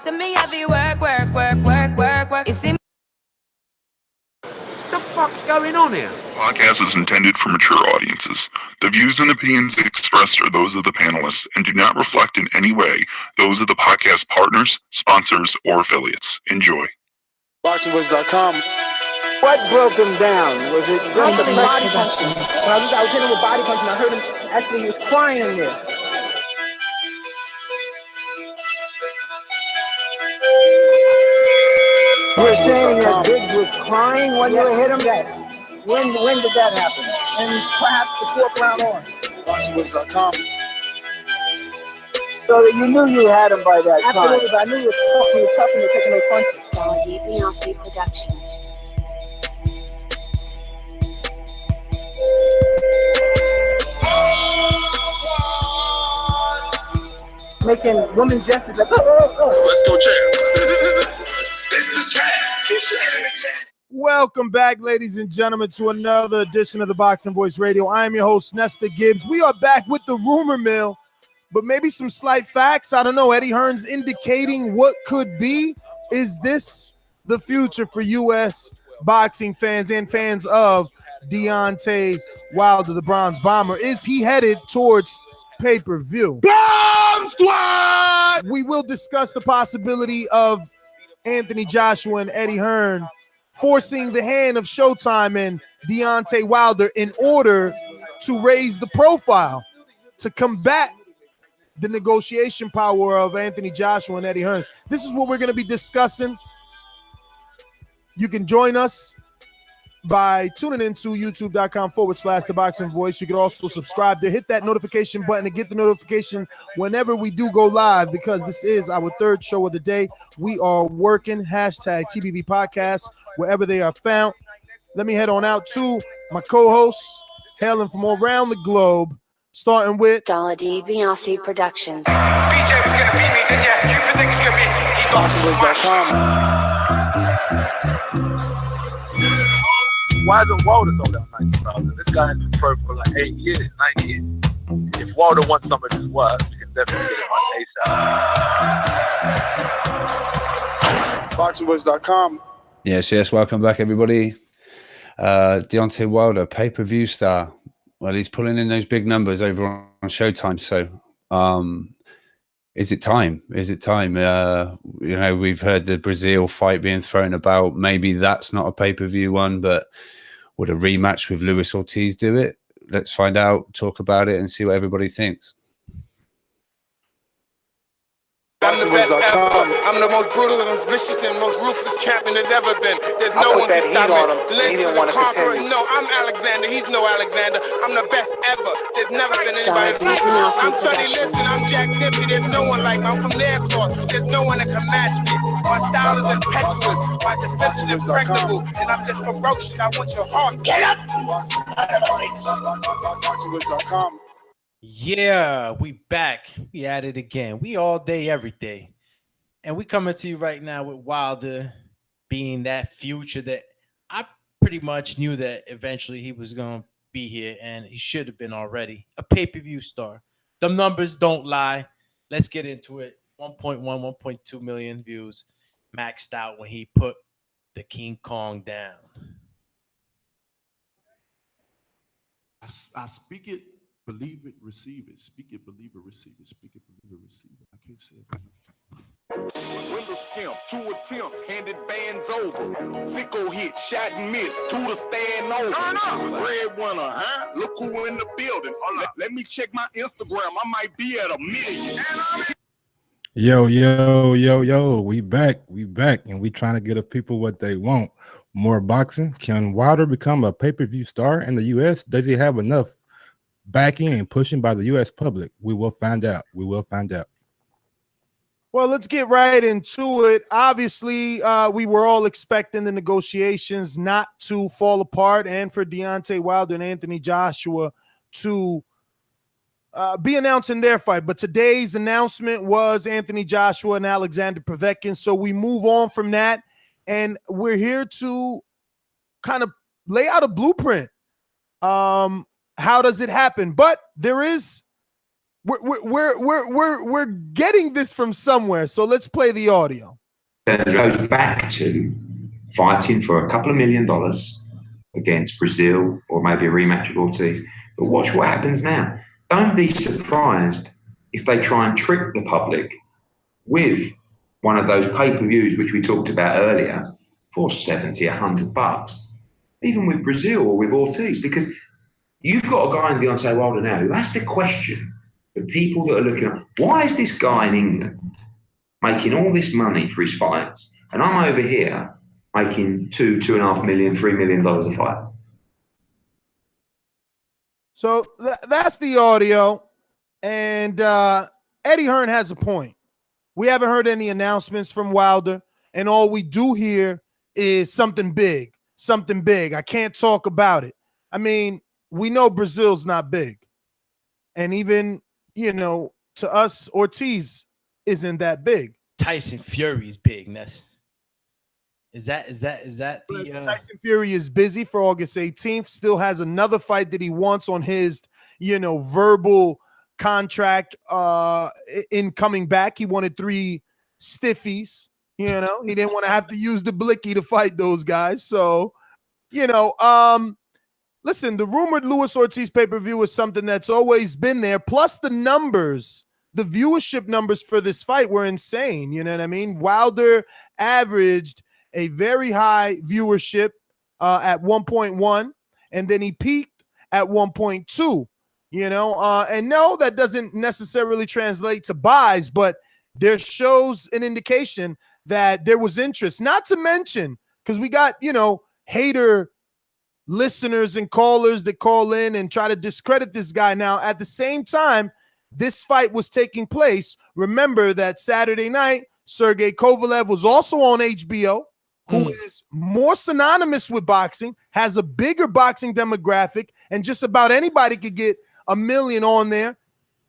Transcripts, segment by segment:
to me, I be work. You see me? The fuck's going on here? Podcast is intended for mature audiences. The views and opinions expressed are those of the panelists and do not reflect in any way those of the podcast partners, sponsors, or affiliates. Enjoy. ThaBoxingvoice.com. What broke him down? Was it just a body punch? When I was hitting him with body punch and I heard him actually he was crying there. You were saying that Biggs was crying when you hit him? When did that happen? And perhaps the fourth round on. ThaBoxingvoice.com. So that you knew you had him by that time. Absolutely, But I knew you was tough and you were taking those punches. Deontay Productions. Making women gestures like, oh. Let's go, champ. It's the champ. Keep saying it, champ. Welcome back, ladies and gentlemen, to another edition of the Boxing Voice Radio. I am your host, Nestor Gibbs. We are back with the rumor mill, but maybe some slight facts. I don't know. Eddie Hearn's indicating what could be. Is this the future for U.S. boxing fans and fans of Deontay Wilder, the Bronze Bomber? Is he headed towards pay-per-view? Bomb Squad! We will discuss the possibility of Anthony Joshua and Eddie Hearn forcing the hand of Showtime and Deontay Wilder in order to raise the profile, to combat the negotiation power of Anthony Joshua and Eddie Hearn. This is what we're going to be discussing. You can join us by tuning into youtube.com/ThaBoxingVoice. You can also subscribe to hit that notification button to get the notification whenever we do go live, because this is our third show of the day. We are working #TBV Podcast wherever they are found. Let me head on out to my co-hosts hailing from around the globe, starting with ThaBoxingvoice Productions. BJ was going to beat me, then yeah, you think it's going to be Why isn't Wilder so down 90,000? This guy has been pro for like 8 years, 9 years. If Wilder wants some of his work, you can definitely get it on ASAP. ThaBoxingvoice.com. Yes, welcome back, everybody. Deontay Wilder, pay-per-view star. Well, he's pulling in those big numbers over on Showtime. So, is it time? We've heard the Brazil fight being thrown about. Maybe that's not a pay-per-view one, but would a rematch with Luis Ortiz do it? Let's find out, talk about it, and see what everybody thinks. I'm the best ever. I'm the most brutal and vicious and most ruthless champion there's ever been. There's no one to stop me. Legend of the conqueror. No, I'm Alexander. He's no Alexander. I'm the best ever. There's never been anybody like me. I'm Sonny Liston. I'm Jack Dempsey. There's no one like me. I'm from their court. There's no one that can match me. My style is impetuous. My defense is impregnable. And I'm just ferocious. I want your heart. Get up! ThaBoxingvoice.com. Yeah, we back. We at it again. We all day, every day. And we coming to you right now with Wilder being that future that I pretty much knew that eventually he was going to be here, and he should have been already. A pay-per-view star. The numbers don't lie. Let's get into it. 1.1, 1.2 million views maxed out when he put the King Kong down. I speak it, believe it, receive it. Speak it, believe it, receive it. Speak it, believe it, receive it. I can't say it. Window skimp, 2 attempts, handed bands over. Sicko hit, shot and miss, 2 to stand over. Red winner, huh? Look who in the building. Let me check my Instagram. I might be at 1 million. Yo, we back, and we trying to get the people what they want. More boxing. Can Wilder become a pay-per-view star in the U.S.? Does he have enough backing and pushing by the U.S. public? We will find out. Well, let's get right into it. Obviously, we were all expecting the negotiations not to fall apart and for Deontay Wilder and Anthony Joshua to be announcing their fight. But today's announcement was Anthony Joshua and Alexander Povetkin. So we move on from that, and we're here to kind of lay out a blueprint. How does it happen? But there is we're getting this from somewhere. So let's play the audio. It goes back to fighting for a couple of $1 million against Brazil or maybe a rematch of Ortiz. But watch what happens now. Don't be surprised if they try and trick the public with one of those pay-per-views which we talked about earlier for $70, $100, even with Brazil or with Ortiz, because you've got a guy in Deontay Wilder now who has to question the people that are looking at, why is this guy in England making all this money for his fights, and I'm over here making $2.5 million, $3 million a fight? So that's the audio, and Eddie Hearn has a point. We haven't heard any announcements from Wilder, and all we do hear is something big, something big. I can't talk about it. I mean, we know Brazil's not big, and even, you know, to us, Ortiz isn't that big. Tyson Fury's big, Ness. Is that the Tyson Fury is busy for August 18th, still has another fight that he wants on his, you know, verbal contract in coming back. He wanted 3 stiffies, you know. He didn't want to have to use the blicky to fight those guys. So, you know, listen, the rumored Luis Ortiz pay-per-view is something that's always been there. Plus the numbers, the viewership numbers for this fight were insane. You know what I mean? Wilder averaged a very high viewership at 1.1, and then he peaked at 1.2, you know, and no, that doesn't necessarily translate to buys, but there shows an indication that there was interest, not to mention, because we got, you know, hater listeners and callers that call in and try to discredit this guy. Now, at the same time, this fight was taking place. Remember that Saturday night, Sergey Kovalev was also on HBO, who is more synonymous with boxing, has a bigger boxing demographic, and just about anybody could get $1 million on there.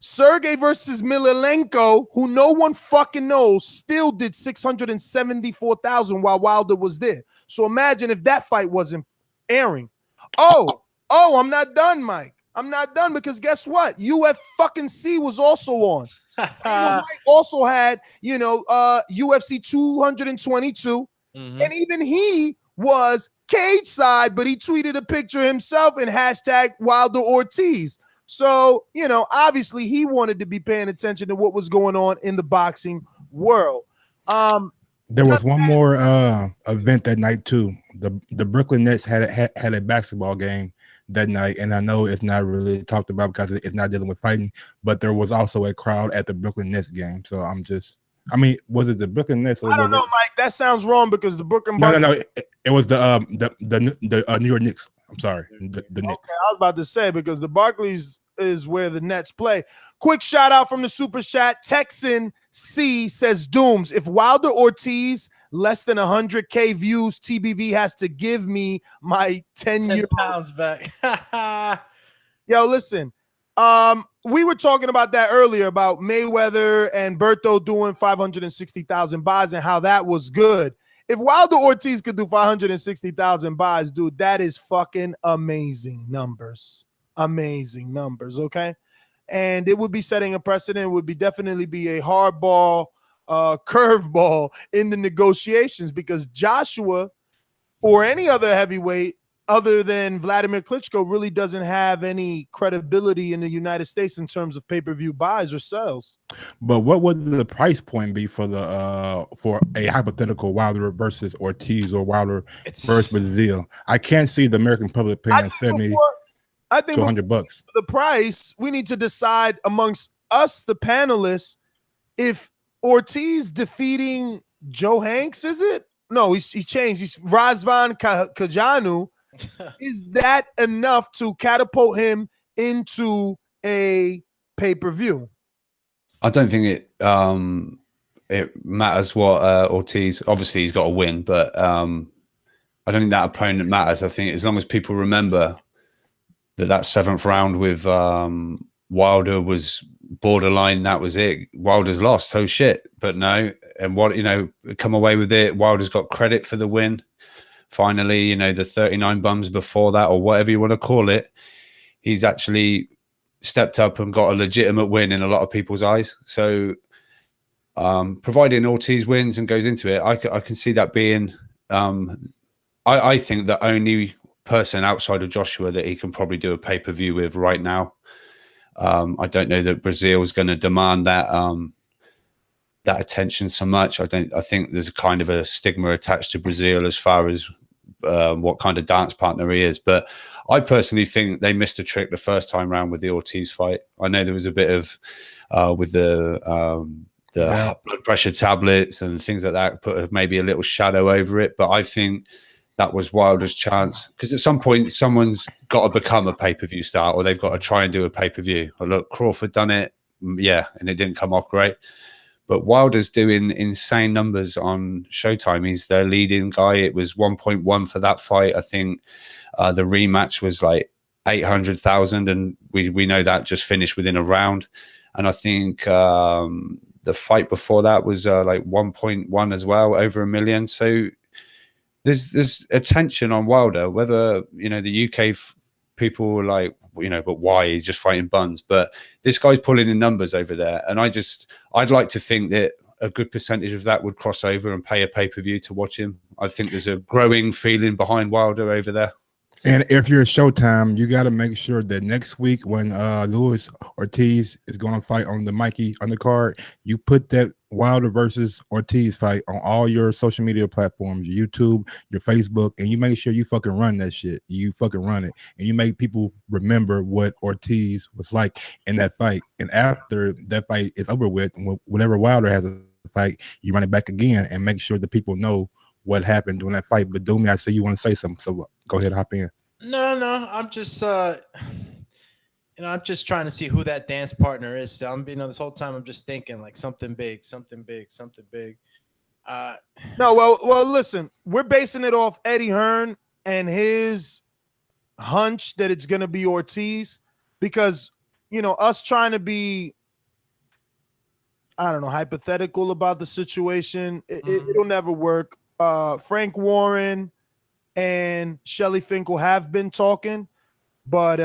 Sergey versus Mililenko, who no one fucking knows, still did 674,000 while Wilder was there. So imagine if that fight wasn't airing. Oh, I'm not done, Mike. I'm not done, because guess what? UFC was also on. Mike also had, you know, UFC 222. And even he was cage side, but he tweeted a picture himself and hashtag Wilder Ortiz. So, you know, obviously he wanted to be paying attention to what was going on in the boxing world. There was one more event that night too. The Brooklyn Nets had a basketball game that night, and I know it's not really talked about because it's not dealing with fighting, but there was also a crowd at the Brooklyn Nets game. So I mean, was it the Brooklyn Nets? Or I don't know, Mike. That sounds wrong, because the Brooklyn No. It was the New York Knicks. I'm sorry, the Knicks. Okay, I was about to say, because the Barclays is where the Nets play. Quick shout out from the super chat. Texan C says, Dooms, if Wilder Ortiz less than 100K views, TBV has to give me my 10 pounds back. Yo, listen. We were talking about that earlier, about Mayweather and Berto doing 560,000 buys and how that was good. If Wilder Ortiz could do 560,000 buys, dude, that is fucking amazing numbers. Amazing numbers, okay? And it would be setting a precedent. It would definitely be a hardball, curveball in the negotiations, because Joshua or any other heavyweight other than Vladimir Klitschko really doesn't have any credibility in the United States in terms of pay-per-view buys or sales. But what would the price point be for a hypothetical Wilder versus Ortiz or Wilder versus Brazil? I can't see the American public paying 70 I think to $100. The price, we need to decide amongst us, the panelists, if Ortiz defeating Joe Hanks, is it? No, he's changed. He's Razvan Kajanu. Is that enough to catapult him into a pay-per-view? I don't think it matters what Ortiz. Obviously, he's got to win, but I don't think that opponent matters. I think as long as people remember that 7th round with Wilder was borderline, that was it. Wilder's lost. Oh shit! But no, and what, you know, come away with it. Wilder's got credit for the win. Finally, you know, the 39 bums before that, or whatever you want to call it, he's actually stepped up and got a legitimate win in a lot of people's eyes. So providing Ortiz wins and goes into it, I can see that being I think the only person outside of Joshua that he can probably do a pay-per-view with right now. I don't know that Brazil is going to demand that that attention so much. I think there's a kind of a stigma attached to Brazil as far as what kind of dance partner he is. But I personally think they missed a trick the first time round with the Ortiz fight. I know there was a bit of with the blood pressure tablets and things like that put maybe a little shadow over it. But I think that was Wilder's chance, because at some point someone's got to become a pay-per-view star, or they've got to try and do a pay-per-view. Or look, Crawford done it, yeah, and it didn't come off great. But Wilder's doing insane numbers on Showtime. He's their leading guy. It was 1.1 for that fight. I think the rematch was like 800,000, and we know that just finished within a round. And I think the fight before that was like 1.1 as well, over 1 million. So there's attention on Wilder, whether, you know, the UK people were like, you know, but why? He's just fighting buns. But this guy's pulling in numbers over there. And I'd like to think that a good percentage of that would cross over and pay a pay-per-view to watch him. I think there's a growing feeling behind Wilder over there. And if you're Showtime, you got to make sure that next week when Luis Ortiz is going to fight on the Mikey undercard, you put that Wilder versus Ortiz fight on all your social media platforms, your YouTube, your Facebook, and you make sure you fucking run that shit. You fucking run it, and you make people remember what Ortiz was like in that fight. And after that fight is over with, whenever Wilder has a fight, you run it back again and make sure the people know what happened during that fight. But Doomy, I say you want to say something, so go ahead, hop in. No, I'm just I'm just trying to see who that dance partner is. Still, this whole time I'm just thinking like something big. No, well, listen, we're basing it off Eddie Hearn and his hunch that it's gonna be Ortiz, because, you know, us trying to be, I don't know, hypothetical about the situation, it'll never work. Frank Warren and Shelly Finkel have been talking, but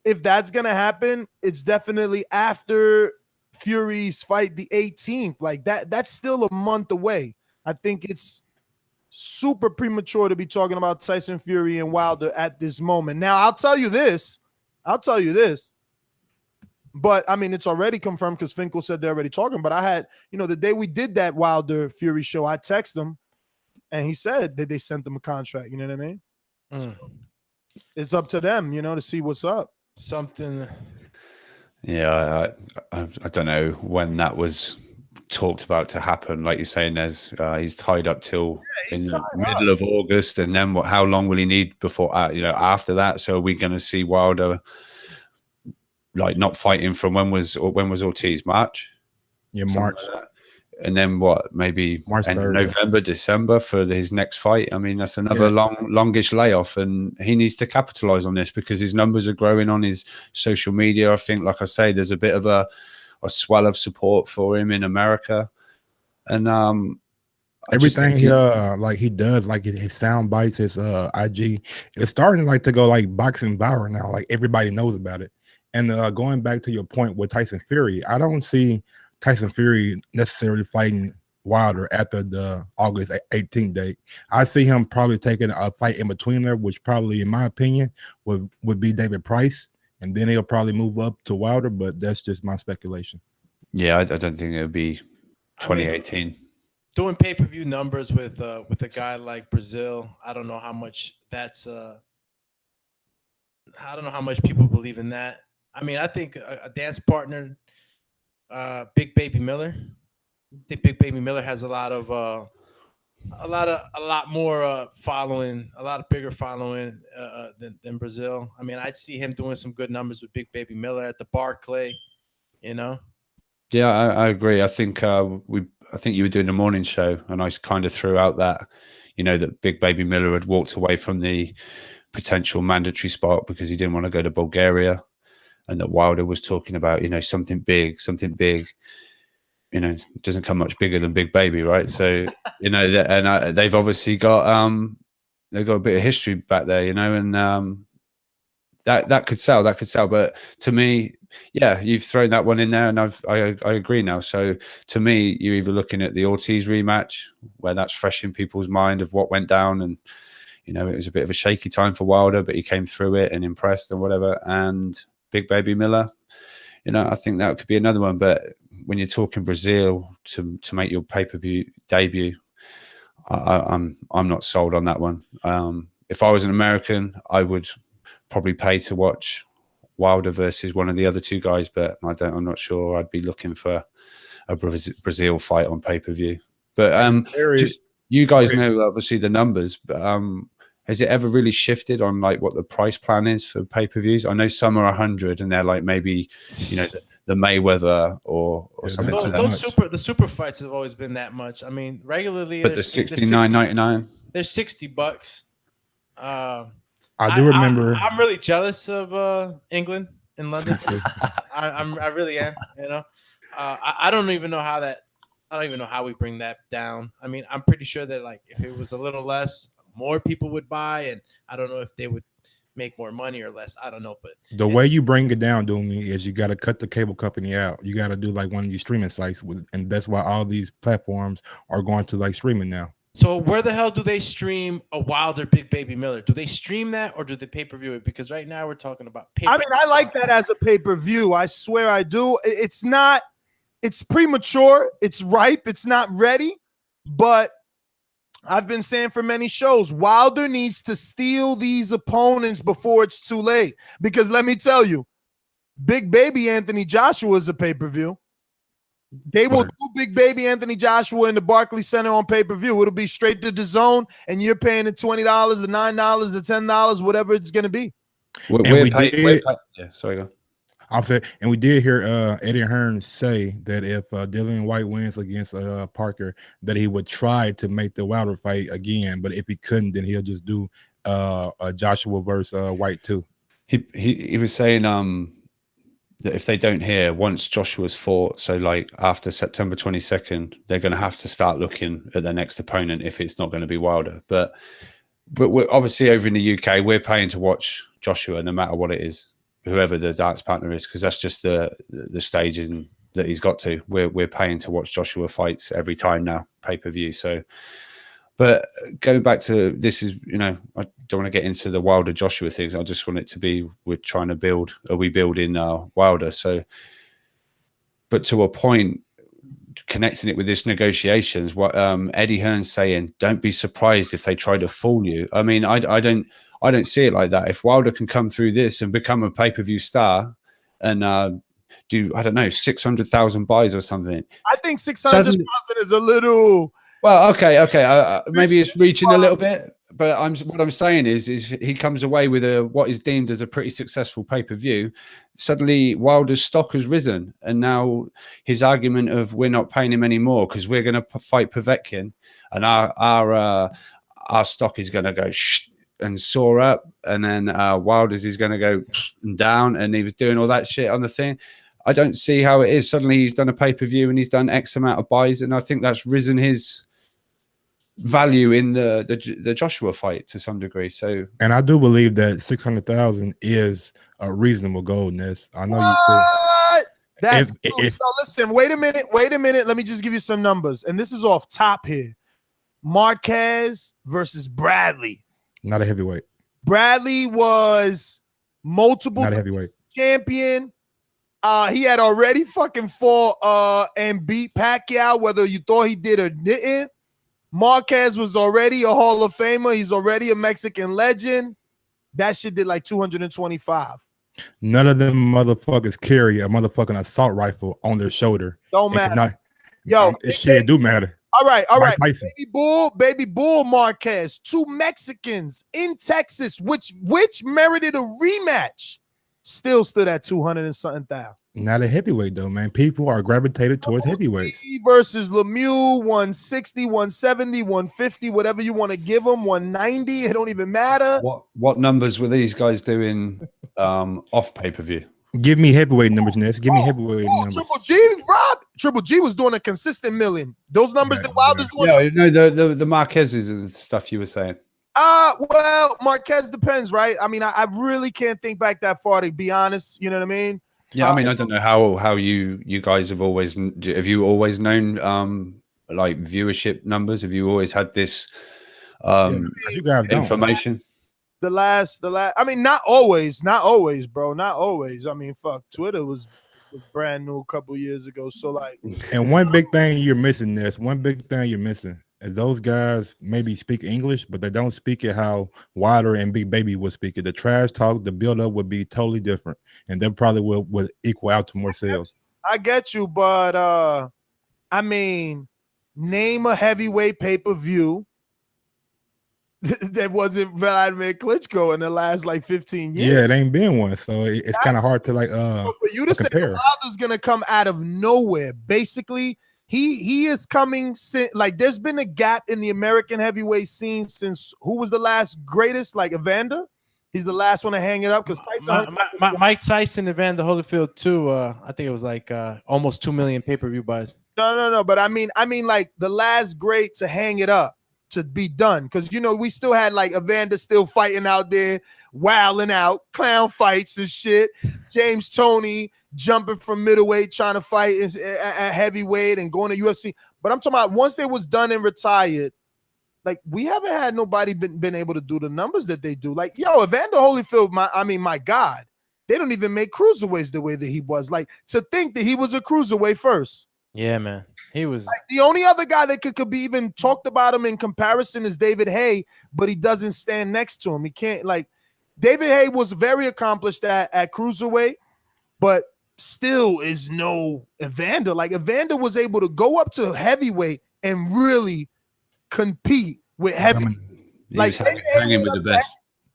if that's gonna happen, it's definitely after Fury's fight the 18th. Like that's still a month away. I think it's super premature to be talking about Tyson Fury and Wilder at this moment. Now, I'll tell you this, but I mean, it's already confirmed because Finkel said they're already talking. But I had, you know, the day we did that Wilder Fury show, I texted him, and he said that they sent them a contract. You know what I mean? So it's up to them, you know, to see what's up. Something. Yeah, I don't know when that was talked about to happen. Like you're saying, there's he's tied up till in the middle of August, and then how long will he need before after that? So are we going to see Wilder like not fighting from when was Ortiz? March? Yeah, March. Like, and then what? Maybe March 3rd, November, December for his next fight. I mean, that's another longish layoff, and he needs to capitalize on this because his numbers are growing on his social media. I think, like I say, there's a bit of a swell of support for him in America, and everything he does, like his sound bites, his IG, it's starting like to go like boxing viral now. Like everybody knows about it. And going back to your point with Tyson Fury, I don't see Tyson Fury necessarily fighting Wilder after the August 18th date. I see him probably taking a fight in between there, which probably, in my opinion, would be David Price, and then he'll probably move up to Wilder. But that's just my speculation. Yeah, I don't think it'll be 2018. I mean, doing pay-per-view numbers with a guy like Brazil, I don't know how much that's. I don't know how much people believe in that. I mean, I think a dance partner. Big Baby Miller. I think Big Baby Miller has a lot more following, a lot of bigger following than Brazil. I mean, I'd see him doing some good numbers with Big Baby Miller at the Barclay, you know. Yeah, I agree. I think you were doing the morning show, and I kind of threw out that, you know, that Big Baby Miller had walked away from the potential mandatory spot because he didn't want to go to Bulgaria. And that Wilder was talking about, you know, something big, you know, it doesn't come much bigger than Big Baby, right? So, you know, they've obviously got a bit of history back there, you know, and that could sell. That could sell. But to me, yeah, you've thrown that one in there, and I agree now. So to me, you're either looking at the Ortiz rematch, where that's fresh in people's mind of what went down, and you know, it was a bit of a shaky time for Wilder, but he came through it and impressed and whatever. And Big Baby Miller, you know, I think that could be another one. But when you're talking Brazil to make your pay-per-view debut, I'm not sold on that one. If I was an American, I would probably pay to watch Wilder versus one of the other two guys, but I'm not sure I'd be looking for a Brazil fight on pay-per-view. But you guys know obviously the numbers, but has it ever really shifted on like what the price plan is for pay-per-views? I know some are 100 and they're like maybe, you know, the Mayweather or something. The super fights have always been that much. I mean, regularly, but the $69.99, they're $60. I do remember. I'm really jealous of England and London. I really am. You know, I don't even know how that. I don't even know how we bring that down. I mean, I'm pretty sure that like if it was a little less, more people would buy, and I don't know if they would make more money or less. I don't know, but the way you bring it down, Doomy, is you got to cut the cable company out. You got to do like one of these streaming sites, and that's why all these platforms are going to like streaming now. So where the hell do they stream a Wilder Big Baby Miller? Do they stream that or do they pay-per-view it? Because right now we're talking about pay-per-view. I mean, I like that as a pay-per-view. I swear I do. It's not, it's premature. It's ripe. It's not ready. But I've been saying for many shows, Wilder needs to steal these opponents before it's too late. Because let me tell you, Big Baby Anthony Joshua is a pay-per-view. They will do Big Baby Anthony Joshua in the Barclays Center on pay-per-view. It'll be straight to the zone, and you're paying the $20, the $9, the $10, whatever it's going to be. Sorry, go. I'll say, and we did hear Eddie Hearn say that if Dillian White wins against Parker, that he would try to make the Wilder fight again, but if he couldn't, then he'll just do Joshua versus White too. He was saying that if they don't hear once Joshua's fought, so like after September 22nd, they're going to have to start looking at their next opponent if it's not going to be Wilder. But we're obviously over in the UK, we're paying to watch Joshua no matter what it is, whoever the dance partner is, because that's just the stage that he's got to. We're paying to watch Joshua fights every time now, pay-per-view. So, but going back to this is, you know, I don't want to get into the Wilder Joshua things. I just want it to be, we're trying to build, are we building Wilder? So, but to a point, connecting it with this negotiations, what Eddie Hearn's saying, don't be surprised if they try to fool you. I mean, I don't see it like that. If Wilder can come through this and become a pay-per-view star and do, I don't know, 600,000 buys or something. I think 600,000 is a little... Well, okay. Maybe it's reaching a little bit, but what I'm saying is he comes away with what is deemed as a pretty successful pay-per-view. Suddenly, Wilder's stock has risen, and now his argument of we're not paying him anymore because we're going to fight Povetkin, and our stock is going to go and soar up, and then Wilder's is going to go down, and he was doing all that shit on the thing. I don't see how it is. Suddenly, he's done a pay-per-view and he's done X amount of buys, and I think that's risen his value in the Joshua fight to some degree. So, and I do believe that 600,000 is a reasonable goal, Ness. I know you said that's so listen, wait a minute. Let me just give you some numbers. And this is off top here. Marquez versus Bradley. Not a heavyweight. Bradley was multiple not a heavyweight champion. He had already fucking fought and beat Pacquiao, whether you thought he did or didn't. Marquez was already a Hall of Famer. He's already a Mexican legend. That shit did like 225. None of them motherfuckers carry a motherfucking assault rifle on their shoulder. Don't matter. Shit do matter. All right. Baby Bull Marquez, two Mexicans in Texas, which merited a rematch. Still stood at 200 and something thousand. Not a heavyweight though, man. People are gravitated towards heavyweights. Versus Lemieux, 160, 170, 150, whatever you want to give them, 190. It don't even matter. What numbers were these guys doing off pay-per-view? Give me heavyweight numbers, Ness. Give me heavyweight numbers. Triple G, Rob. Triple G was doing a consistent million. Those numbers that Wilder's doing. Yeah, no, the Marquez's and stuff you were saying. Well, Marquez depends, right? I mean, I really can't think back that far, to be honest. You know what I mean? Yeah, I mean, I don't know how you guys have you always known like viewership numbers? Have you always had this you guys don't. information? The last. I mean, not always, bro, not always. I mean, fuck, Twitter was brand new a couple years ago. So like, and one big thing you're missing is those guys maybe speak English, but they don't speak it how Wilder and Big Baby would speak it. The trash talk, the build up would be totally different, and that probably would equal out to more sales. I get you, but I mean, name a heavyweight pay-per-view that wasn't Vladimir Klitschko in the last like 15 years. Yeah, it ain't been one, so it's kind of hard to like for you to compare. say Wilder's gonna come out of nowhere. Basically, he is coming like there's been a gap in the American heavyweight scene since who was the last greatest? Like Evander. He's the last one to hang it up because Tyson. Mike Tyson, Evander Holyfield too. I think it was like almost 2 million pay-per-view buys. No. But I mean, like the last great to hang it up, to be done, because you know we still had like Evander still fighting out there, wilding out, clown fights and shit. James Toney jumping from middleweight trying to fight at heavyweight and going to UFC. But I'm talking about once they was done and retired, like we haven't had nobody been able to do the numbers that they do. Like yo, Evander Holyfield, my God, they don't even make cruiserweights the way that he was. Like to think that he was a cruiserweight first. Yeah, man. He was like, the only other guy that could be even talked about him in comparison is David Haye, but he doesn't stand next to him. He can't like David Haye was very accomplished at cruiserweight, but still is no Evander. Like Evander was able to go up to heavyweight and really compete with heavyweight. Like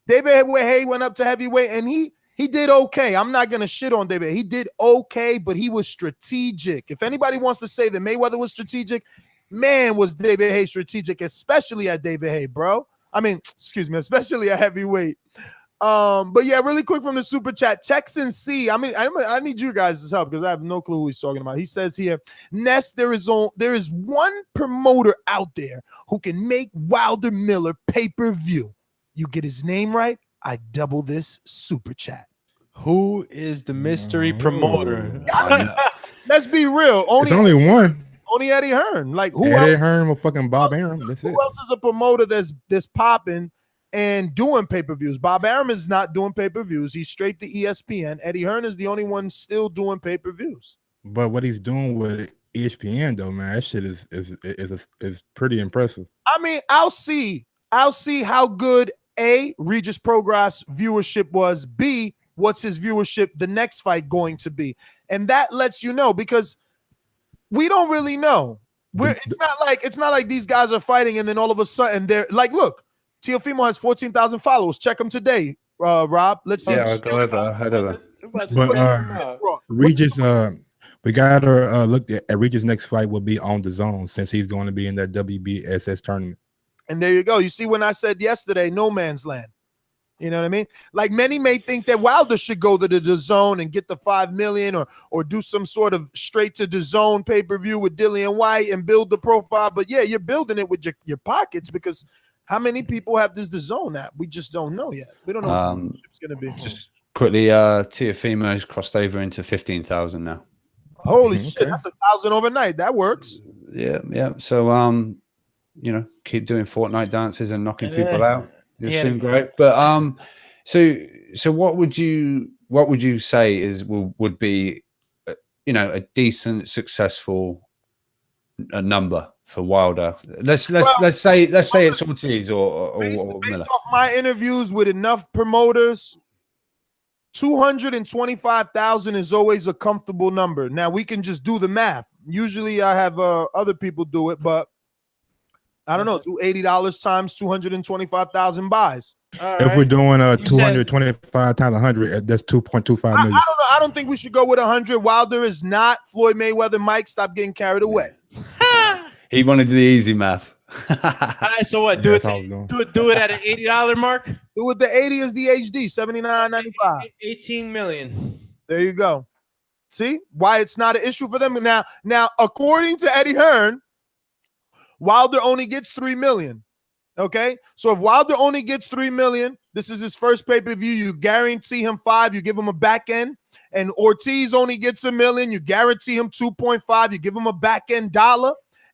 David Haye went up to heavyweight and he did okay. I'm not going to shit on David. He did okay, but he was strategic. If anybody wants to say that Mayweather was strategic, man, was David Haye strategic, especially at David Haye, bro. I mean, excuse me, especially at heavyweight. But yeah, really quick from the super chat, Texan C. I mean, I need you guys' help because I have no clue who he's talking about. He says here, Ness, there is one promoter out there who can make Wilder Miller pay-per-view. You get his name right, I double this super chat. Who is the mystery promoter? Let's be real. Only one. Only Eddie Hearn. Like who Eddie else? Hearn with fucking Bob Arum. That's who it. else is a promoter that's popping and doing pay-per-views? Bob Arum is not doing pay-per-views. He's straight to ESPN. Eddie Hearn is the only one still doing pay-per-views. But what he's doing with ESPN though, man, that shit is pretty impressive. I mean, I'll see how good A, Regis Progress viewership was, B, what's his viewership the next fight going to be. And that lets you know because we don't really know. It's not like these guys are fighting and then all of a sudden they're like, look, Teofimo has 14,000 followers. Check him today, Rob. Let's see. Yeah, I'll go over. Head over. But Regis, we got to look at Regis' next fight will be on the zone since he's going to be in that WBSS tournament. And there you go. You see, when I said yesterday, no man's land. You know what I mean? Like many may think that Wilder should go to the zone and get the 5 million or do some sort of straight to the zone pay-per-view with Dillian White and build the profile. But yeah, you're building it with your pockets because how many people have this DAZN app? We just don't know yet. We don't know what it's going to be. Just quickly, Teofimo's crossed over into 15,000 now. Holy shit, that's 1,000 overnight. That works. Yeah. So you know, keep doing Fortnite dances and knocking people out. You're doing great. But so what would you say would be you know a decent successful number for Wilder? Let's say it's Ortiz or based Miller. off my interviews with enough promoters, 225,000 is always a comfortable number. Now we can just do the math. Usually I have other people do it, but I don't know, do $80 times 225,000 buys. If we're doing 225 times 100, that's 2.25 million. I don't know. I don't think we should go with 100. Wilder is not Floyd Mayweather. Mike, stop getting carried away. He wanted the easy math. All right, so what? Do it at an $80 mark? Do it. The 80 is the HD, $79.95. 18 million. There you go. See why it's not an issue for them now. According to Eddie Hearn, Wilder only gets 3 million. Okay, so if Wilder only gets 3 million, this is his first pay-per-view. You guarantee him 5, you give him a back end. And Ortiz only gets $1 million, you guarantee him 2.5, you give him a back end dollar.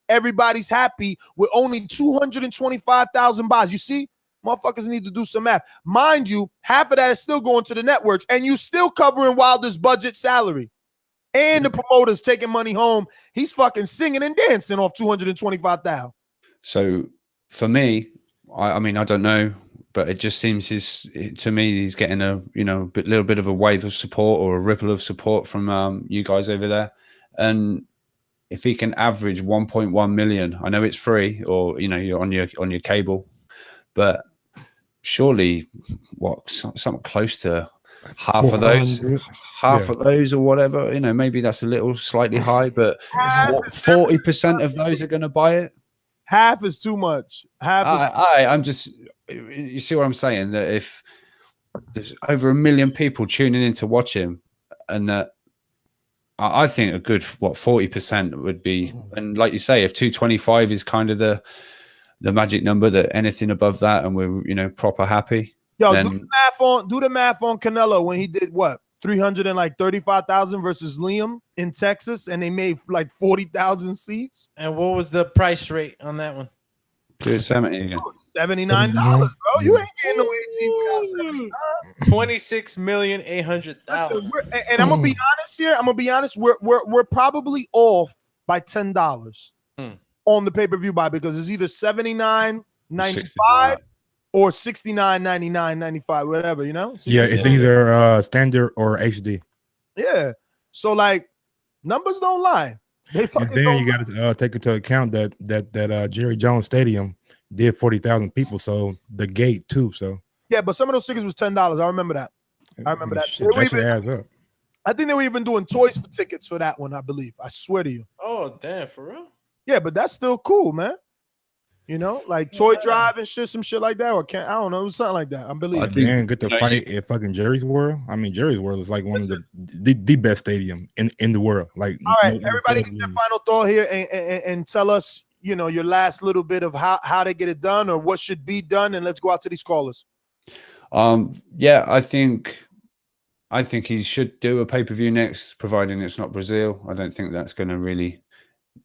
Everybody's happy with only 225,000 buys. You see, motherfuckers need to do some math. Mind you, half of that is still going to the networks, and you still covering Wilder's budget salary. And the promoter's taking money home. He's fucking singing and dancing off 225,000. So for me, I mean, I don't know, but it just seems to me he's getting a little bit of a wave of support or a ripple of support from you guys over there. And if he can average 1.1 million, I know it's free, or you're on your cable, but surely something close to half of those, of those or whatever, maybe that's a little slightly high, but 40% of those are going to buy it. Half is too much. I'm just, you see what I'm saying? That if there's over 1 million people tuning in to watch him, and that I think a good 40% would be, and like you say, if 225 is kind of the magic number, that anything above that, and we're proper happy. Yo, then do the math on Canelo when he did what? 335,000 versus Liam in Texas, and they made like 40,000 seats. And what was the price rate on that one? $70 again. $79, bro. You ain't getting no AG without $26,800,000. And I'm gonna be honest here. We're probably off by $10 on the pay-per-view buy, because it's either $79.95 or $69.99.95, whatever, Yeah, it's either standard or HD. Yeah, so like numbers don't lie. They fucking and then you got to take into account that Jerry Jones Stadium did 40,000 people, so the gate too. So yeah, but some of those tickets was $10. I remember that. Shit, that shit adds up. I think they were even doing toys for tickets for that one. I believe. I swear to you. Oh damn, for real? Yeah, but that's still cool, man. Like toy drive and shit, some shit like that, or I don't know, it was something like that. I believe. I think get the fight at fucking Jerry's World. I mean, Jerry's World is like one of the best stadium in the world. Like, all right, everybody, get their final thought here and tell us, your last little bit of how they get it done or what should be done, and let's go out to these callers. Yeah, I think he should do a pay-per-view next, providing it's not Brazil. I don't think that's going to really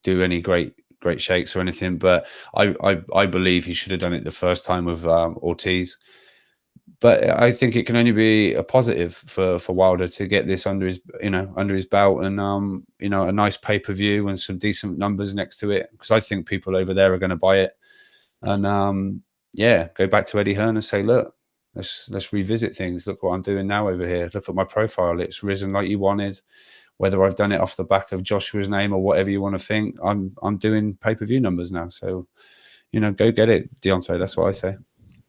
do any great shakes or anything, but I believe he should have done it the first time with Ortiz. But I think it can only be a positive for Wilder to get this under his belt, and a nice pay-per-view and some decent numbers next to it, because I think people over there are going to buy it. And go back to Eddie Hearn and say, look, let's revisit things. Look what I'm doing now over here. Look at my profile. It's risen like you wanted. Whether I've done it off the back of Joshua's name or whatever you want to think, I'm doing pay-per-view numbers now. So, go get it, Deontay. That's what I say.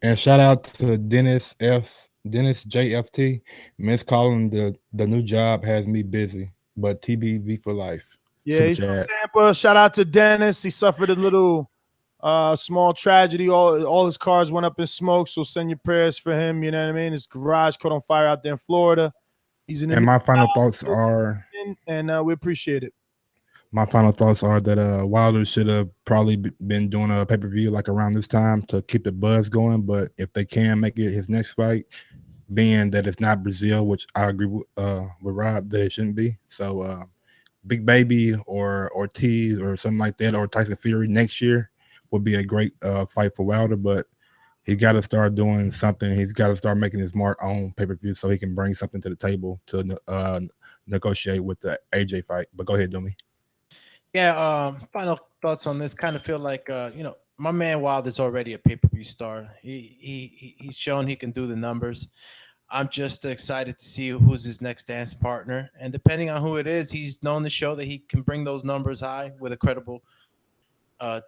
And shout out to Dennis JFT. Miss calling the new job has me busy, but TBV for life. Yeah, he's from Tampa. Shout out to Dennis. He suffered a little small tragedy. All his cars went up in smoke. So send your prayers for him. You know what I mean? His garage caught on fire out there in Florida. And my final thoughts are, and we appreciate it. My final thoughts are that Wilder should have probably been doing a pay-per-view like around this time to keep the buzz going. But if they can make it his next fight, being that it's not Brazil, which I agree with Rob that it shouldn't be. So Big Baby or Ortiz or something like that, or Tyson Fury next year would be a great fight for Wilder. But he's got to start doing something. He's got to start making his mark on pay-per-view so he can bring something to the table to negotiate with the AJ fight. But go ahead, Doomy. Yeah, final thoughts on this. Kind of feel like, my man Wilder's already a pay-per-view star. He's shown he can do the numbers. I'm just excited to see who's his next dance partner. And depending on who it is, he's known to show that he can bring those numbers high with a credible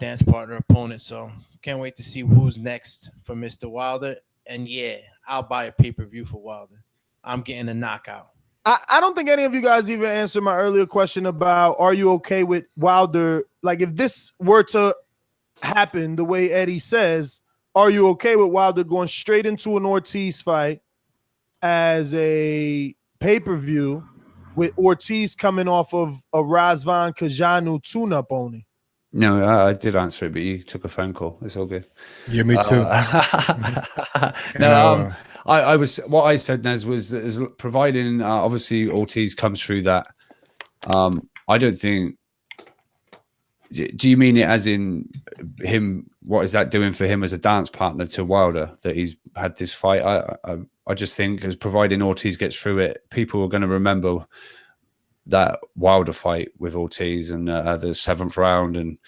dance partner opponent. So can't wait to see who's next for Mr. Wilder. And yeah, I'll buy a pay-per-view for Wilder. I'm getting a knockout. I don't think any of you guys even answered my earlier question about, are you okay with Wilder? Like, if this were to happen the way Eddie says, are you okay with Wilder going straight into an Ortiz fight as a pay-per-view with Ortiz coming off of a Razvan Kajanu tune-up only? No, I did answer it, but you took a phone call. It's all good. Yeah, me too. No, I was what I said, Nez, was is providing obviously Ortiz comes through that. I don't think. Do you mean it as in him? What is that doing for him as a dance partner to Wilder that he's had this fight? I just think as providing Ortiz gets through it, people are going to remember that Wilder fight with Ortiz and the 7th round, and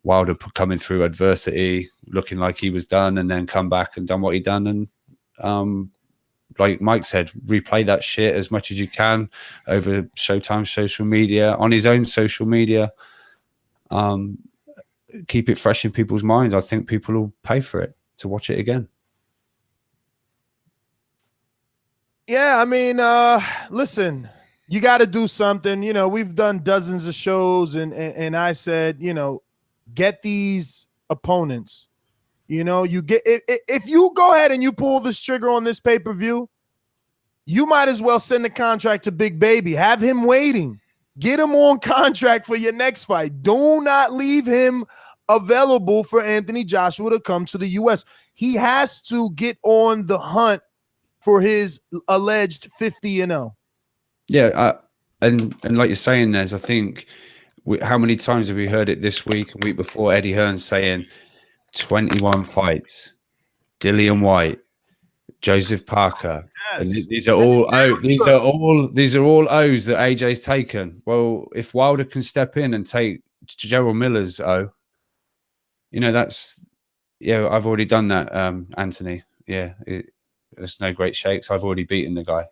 Wilder coming through adversity, looking like he was done, and then come back and done what he done. And like Mike said, replay that shit as much as you can over Showtime social media, on his own social media. Keep it fresh in people's minds. I think people will pay for it to watch it again. Yeah, I mean, listen, you got to do something. You know, we've done dozens of shows, and I said, you know, get these opponents. You know, you get if you go ahead and you pull this trigger on this pay-per-view, you might as well send the contract to Big Baby. Have him waiting. Get him on contract for your next fight. Do not leave him available for Anthony Joshua to come to the U.S. He has to get on the hunt for his alleged 50-0. Yeah, and like you're saying, Nez, I think how many times have we heard it this week and week before? Eddie Hearn saying 21 fights, Dillian White, Joseph Parker. Yes. And these are all these are all O's that AJ's taken. Well, if Wilder can step in and take Gerald Miller's O, you know, that's I've already done that, Anthony. Yeah, there's no great shakes. I've already beaten the guy.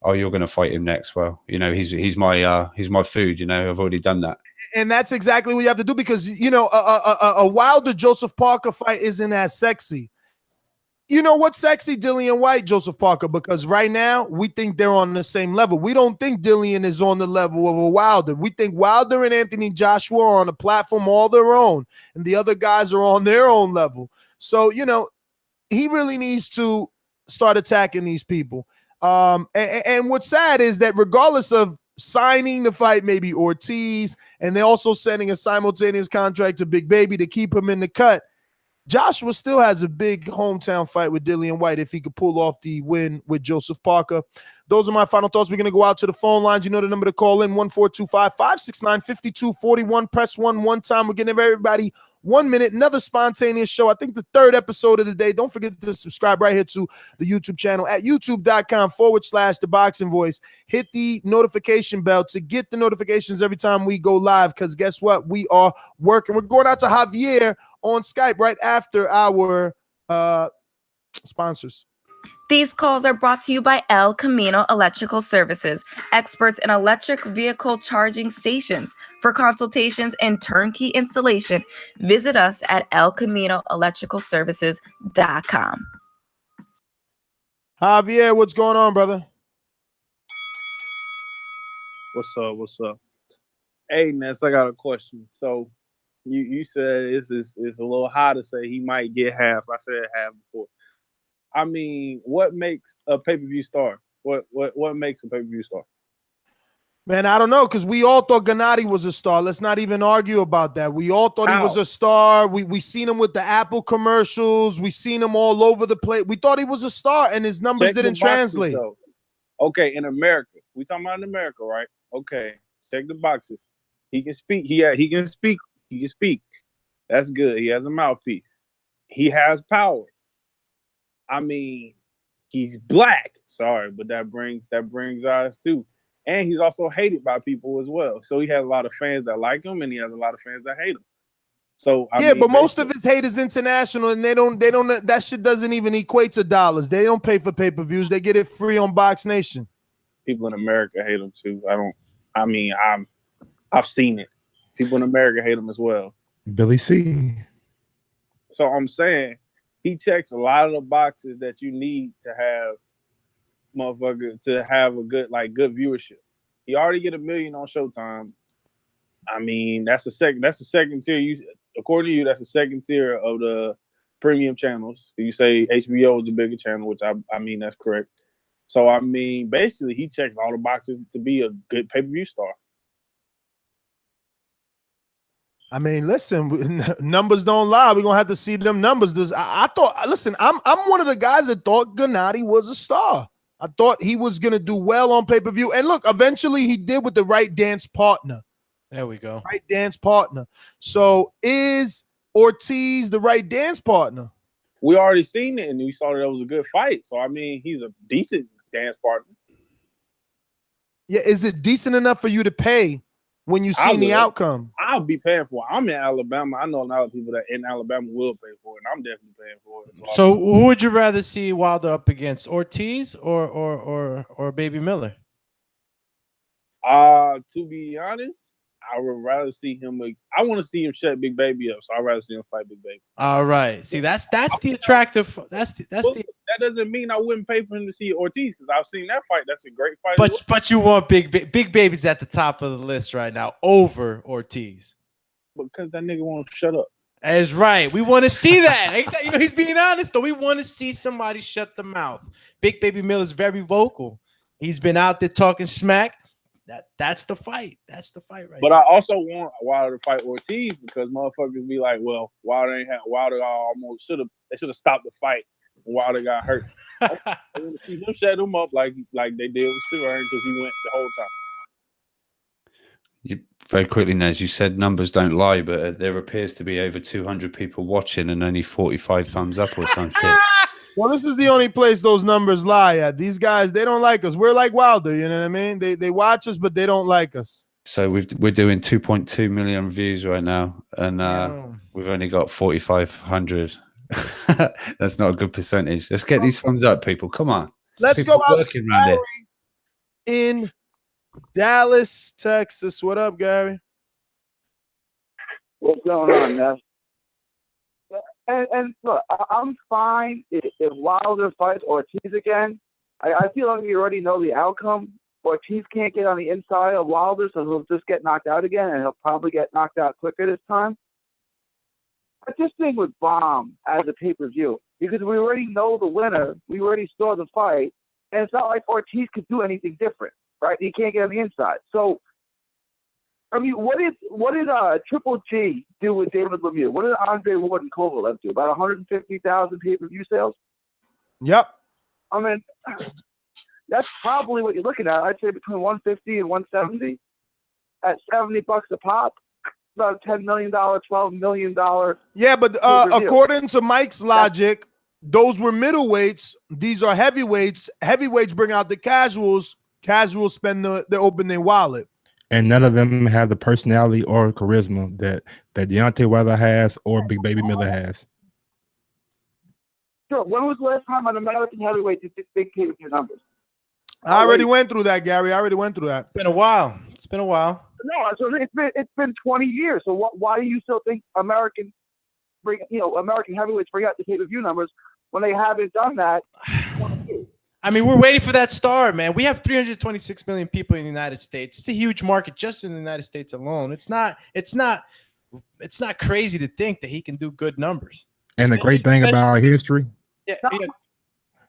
Oh, you're going to fight him next? Well, you know, he's my food. You know, I've already done that. And that's exactly what you have to do, because you know a Wilder Joseph Parker fight isn't as sexy. You know what's sexy? Dillian White, Joseph Parker, because right now we think they're on the same level. We don't think Dillian is on the level of a Wilder. We think Wilder and Anthony Joshua are on a platform all their own, and the other guys are on their own level. So, you know, he really needs to start attacking these people. And what's sad is that regardless of signing the fight, maybe Ortiz, and they're also sending a simultaneous contract to Big Baby to keep him in the cut, Joshua still has a big hometown fight with Dillian White if he could pull off the win with Joseph Parker. Those are my final thoughts. We're going to go out to the phone lines. You know the number to call in, 1-425-569-5241. Press 1 time. We're giving everybody 1 minute. Another spontaneous show. I think the 3rd episode of the day. Don't forget to subscribe right here to the YouTube channel at youtube.com/ThaBoxingVoice. Hit the notification bell to get the notifications every time we go live, because guess what? We are working. We're going out to Javier on Skype right after our sponsors. These calls are brought to you by El Camino Electrical Services, experts in electric vehicle charging stations. For consultations and turnkey installation, visit us at elcaminoelectricalservices.com. Javier, what's going on, brother? What's up? Hey, Ness, I got a question. So you said it's a little high to say he might get half. I said half before. I mean, what makes a pay-per-view star? What makes a pay-per-view star? Man, I don't know, because we all thought Gennady was a star. Let's not even argue about that. We all thought he was a star. We seen him with the Apple commercials. We seen him all over the place. We thought he was a star, and his numbers didn't translate. Okay, in America. We talking about in America, right? Okay, check the boxes. He can speak. He can speak. He can speak. That's good. He has a mouthpiece. He has power. I mean, he's black. Sorry, but that brings eyes too. And he's also hated by people as well. So he has a lot of fans that like him, and he has a lot of fans that hate him. So I mean, but most of his hate is international, and they don't. That shit doesn't even equate to dollars. They don't pay for pay-per-views. They get it free on Box Nation. People in America hate him too. I've seen it. People in America hate him as well. Billy C. So I'm saying he checks a lot of the boxes that you need to have, motherfucker, to have a good viewership. He already get 1 million on Showtime. I mean, that's the second tier. According to you, that's the second tier of the premium channels. You say HBO is the bigger channel, which I mean that's correct. So I mean, basically, he checks all the boxes to be a good pay-per-view star. I mean, listen, numbers don't lie. We're gonna have to see them numbers. I thought, listen, I'm one of the guys that thought Gennady was a star. I thought he was gonna do well on pay-per-view. And look, eventually he did with the right dance partner. There we go. Right dance partner. So is Ortiz the right dance partner? We already seen it, and we saw that it was a good fight. So I mean, he's a decent dance partner. Yeah, is it decent enough for you to pay when you see the outcome? I'll be paying for it. I'm in Alabama. I know a lot of people that in Alabama will pay for it, and I'm definitely paying for it. So who would you rather see Wilder up against, Ortiz or Baby Miller? To be honest, I would rather see him. I want to see him shut Big Baby up, so I'd rather see him fight Big Baby. All right. See, that's the attractive. That doesn't mean I wouldn't pay for him to see Ortiz because I've seen that fight. That's a great fight. But you want Big Baby's at the top of the list right now over Ortiz. Because that nigga won't shut up. That's right. We want to see that. Exactly. You know, he's being honest though. We want to see somebody shut the mouth. Big Baby Miller's very vocal. He's been out there talking smack. That's the fight. That's the fight, right? But I also want Wilder to fight Ortiz because motherfuckers be like, well, Wilder almost should have stopped the fight when Wilder got hurt. I want to see him shut him up like they did with Hearn because he went the whole time. Very quickly, Nez, you said numbers don't lie, but there appears to be over 200 people watching and only 45 thumbs up or some shit. Well, this is the only place those numbers lie at. These guys, they don't like us. We're like Wilder, you know what I mean? They watch us, but they don't like us. So we're doing 2.2 million views right now, and we've only got 4,500. That's not a good percentage. Let's get these thumbs up, people. Come on. Let's go out to Gary in Dallas, Texas. What up, Gary? What's going on, Ness? And look, I'm fine if Wilder fights Ortiz again. I feel like we already know the outcome. Ortiz can't get on the inside of Wilder, so he'll just get knocked out again, and he'll probably get knocked out quicker this time. But this thing would bomb as a pay-per-view because we already know the winner. We already saw the fight, and it's not like Ortiz could do anything different, right? He can't get on the inside. So, I mean, what did Triple G do with David Lemieux? What did Andre Ward and Kovalev do? About 150,000 pay-per-view sales? Yep. I mean, that's probably what you're looking at. I'd say between 150 and 170 at $70 a pop. About $10 million, $12 million. Yeah, but according to Mike's logic, those were middleweights. These are heavyweights. Heavyweights bring out the casuals. Casuals spend the opening wallet. And none of them have the personality or charisma that Deontay Wilder has or Big Baby Miller has. Sure. When was the last time an American heavyweight did big pay-per-view numbers? I already went through that, Gary. I already went through that. It's been a while. No, so it's been 20 years. So why do you still think American heavyweights bring out the pay-per-view numbers when they haven't done that? I mean, we're waiting for that star, man. We have 326 million people in the United States. It's a huge market just in the United States alone. It's not crazy to think that he can do good numbers. And the great thing about our history,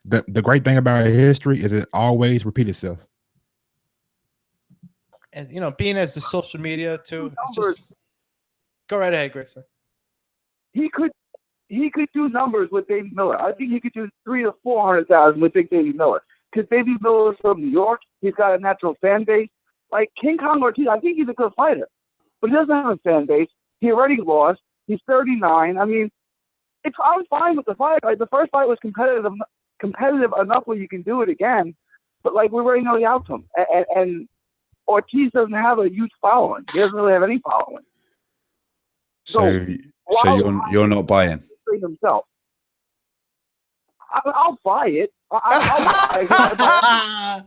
the great thing about our history is it always repeats itself. And being as the social media too. Go right ahead, Grayson. He could do numbers with Baby Miller. I think he could do 300,000 to 400,000 with Big Baby Miller. Because Baby Miller is from New York. He's got a natural fan base. Like King Kong Ortiz, I think he's a good fighter. But he doesn't have a fan base. He already lost. He's 39. I mean, I'm fine with the fight. Like the first fight was competitive enough where you can do it again. But like we already know the outcome. And Ortiz doesn't have a huge following. He doesn't really have any following. So you're not buying himself. I'll buy it. I'll buy it.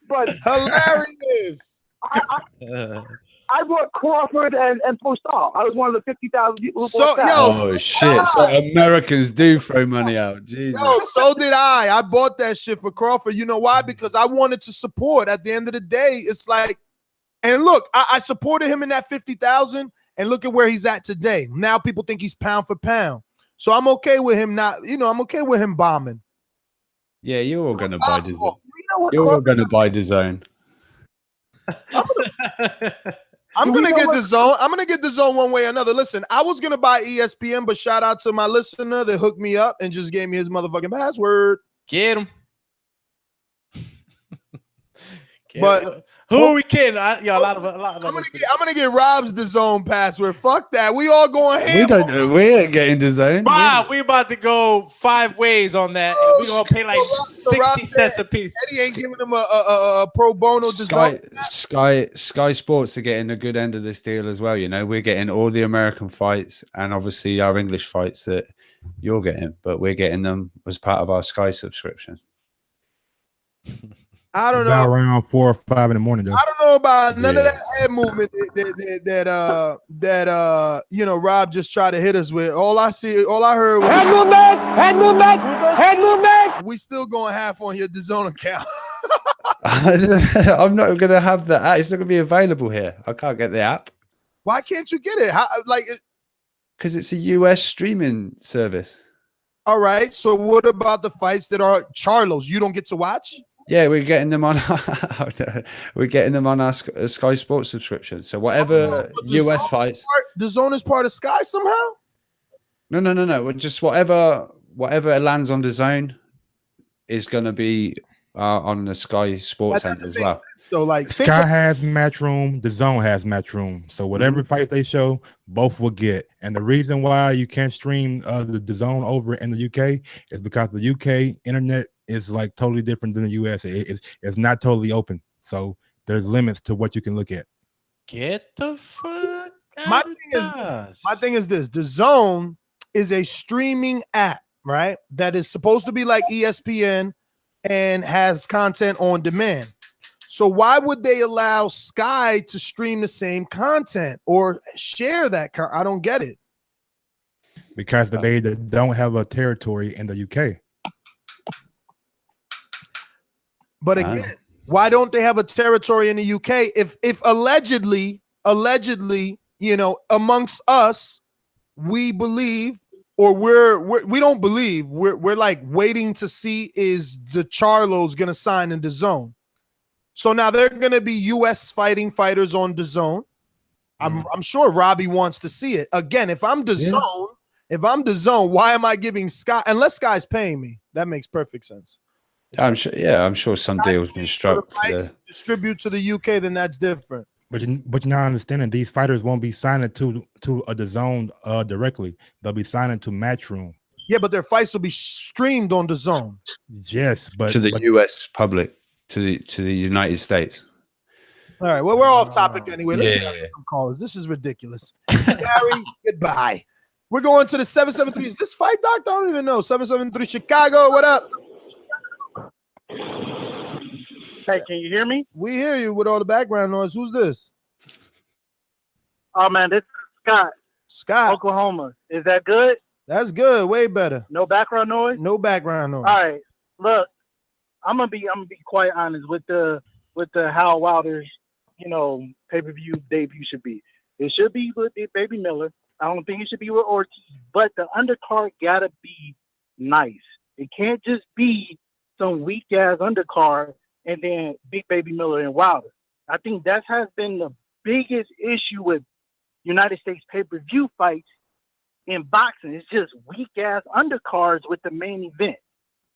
But hilarious. I bought Crawford and Postal. I was one of the 50,000 people who bought that. Oh shit! So Americans do throw money out. Jesus. Yo, so did I. I bought that shit for Crawford. You know why? Because I wanted to support. At the end of the day, it's like, and look, I supported him in that 50,000. And look at where he's at today. Now people think he's pound for pound. So I'm okay with him I'm okay with him bombing. Yeah, you're all gonna buy DAZN. You're all gonna buy DAZN. I'm gonna get the zone. I'm gonna get the zone one way or another. Listen, I was gonna buy ESPN, but shout out to my listener that hooked me up and just gave me his motherfucking password. Get him. But who are we kidding? A lot of I'm gonna get Rob's the zone password. Fuck that. We all going ham. We ain't getting the zone. Bob, we about to go 5 ways on that. And we gonna pay like 60 cents a piece. Eddie ain't giving him a pro bono design. Sky Sports are getting a good end of this deal as well. You know, we're getting all the American fights and obviously our English fights that you're getting, but we're getting them as part of our Sky subscription. I don't About know. around 4 or 5 in the morning, though. I don't know about none of that head movement that you know, Rob just tried to hit us with. All I heard was head movement. We still going half on your DAZN account. I'm not gonna have the app. It's not gonna be available here. I can't get the app. Why can't you get it? How, like, because it's a US streaming service. All right. So what about the fights that are Charlos? You don't get to watch? Yeah, we're getting them on. We're getting them on our Sky Sports subscription. So whatever US fights, DAZN is part of Sky somehow. No. Just whatever lands on DAZN is going to be on the Sky Sports end as well. So like Sky has Matchroom, DAZN has Matchroom. So whatever fight they show, both will get. And the reason why you can't stream the DAZN over in the UK is because the UK internet is like totally different than the US. It's not totally open. So there's limits to what you can look at. Get the fuck My thing is this: DAZN is a streaming app, right? That is supposed to be like ESPN and has content on demand. So why would they allow Sky to stream the same content or share that? I don't get it. Because they don't have a territory in the UK. But again, why don't they have a territory in the UK? If allegedly, you know, amongst us, we believe, or we don't believe, we're like waiting to see is the Charlos gonna sign in DAZN. So now they're gonna be US fighting fighters on DAZN. I'm sure Robbie wants to see it. Again, if I'm DAZN, why am I giving Sky, unless Sky's paying me? That makes perfect sense. I'm sure some deal's been struck. Distribute to the UK, then that's different. But you're not understanding, these fighters won't be signing to a DAZN directly. They'll be signing to Matchroom. Yeah, but their fights will be streamed on DAZN. Yes, but to the US public, to the United States. All right, well, we're off topic anyway. Let's get out to some callers. This is ridiculous. Gary, goodbye. We're going to the 773. Is this Fight Doctor? I don't even know. 773 Chicago. What up? Hey, can you hear me? We hear you with all the background noise. Who's this? Oh, man, this is Scott. Scott. Oklahoma. Is that good? That's good. Way better. No background noise? No background noise. All right. Look, I'm gonna be quite honest with the how Wilder's, you know, pay-per-view debut should be. It should be with Baby Miller. I don't think it should be with Ortiz, but the undercard gotta be nice. It can't just be some weak ass undercard and then Big Baby Miller and Wilder. I think that has been the biggest issue with United States pay-per-view fights in boxing. It's just weak ass undercards with the main event.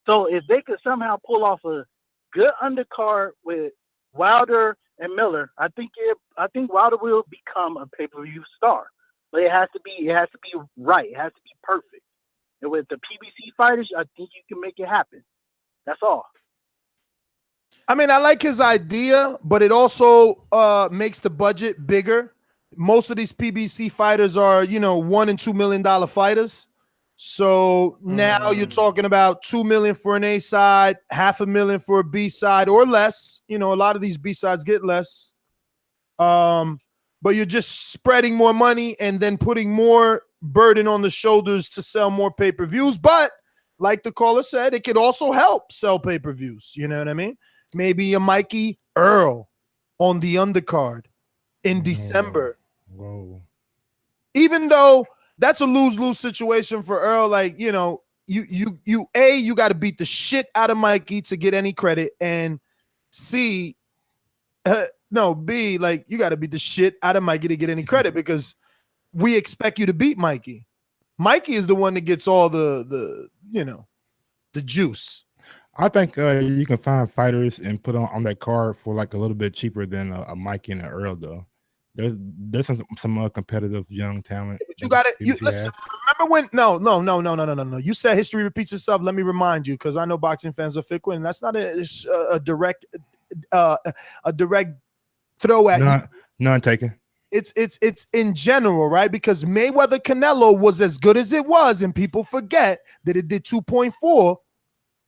So if they could somehow pull off a good undercard with Wilder and Miller, I think Wilder will become a pay-per-view star. But it has to be right. It has to be perfect. And with the PBC fighters, I think you can make it happen. That's all. I mean, I like his idea, but it also makes the budget bigger. Most of these PBC fighters are, you know, $1 and $2 million fighters. So now you're talking about $2 million for an A side, $500,000 for a B side, or less. You know, a lot of these B sides get less. But you're just spreading more money and then putting more burden on the shoulders to sell more pay-per-views. But like the caller said, it could also help sell pay-per-views. You know what I mean? Maybe a Mikey Earl on the undercard in December. Whoa. Even though that's a lose-lose situation for Earl, like, you know, you got to beat the shit out of Mikey to get any credit, and C, no, B, like you got to beat the shit out of Mikey to get any credit because we expect you to beat Mikey. Mikey is the one that gets all the juice. I think you can find fighters and put on that card for like a little bit cheaper than a Mikey and an Earl though. There's some competitive young talent. But you got it. You listen. Remember when? No. You said history repeats itself. Let me remind you, because I know boxing fans are fickle, and that's not a direct throw at you. None taken. It's in general, right? Because Mayweather Canelo was as good as it was, and people forget that it did 2.4.